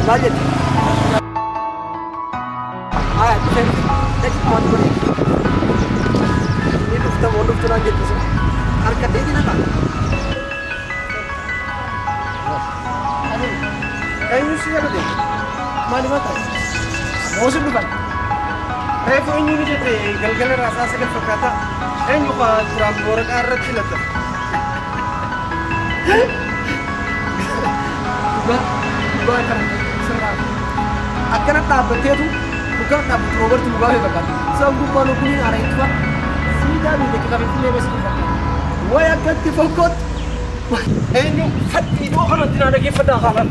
Maal jedhe. Haa dhufeen dhaqi maal godhe. Inni dhufta moo dhuftu naan jettu sun harka deebii na qabu. Eenyu si jala deemu? Maali mataa? Moosi dhufan. Reefu eenyu ni jette galgala raasaa sagal fakkaata. Eenyu fa'aa turaan booraqaa irratti latta. Dhugaa kana sirraa. Akkana dhaabbatteetu dhugaa dhaabbatu Rooberti Mugaabee fakkaata. Isaan gubbaan kuniin haara itti fa'a. Siidaa miidhagina Finfinnee beeksisa fakkaata. Way akkatti fokkootti. Eenyu fakkii dhoo kanatti naa dhaggeeffadhaa haalan.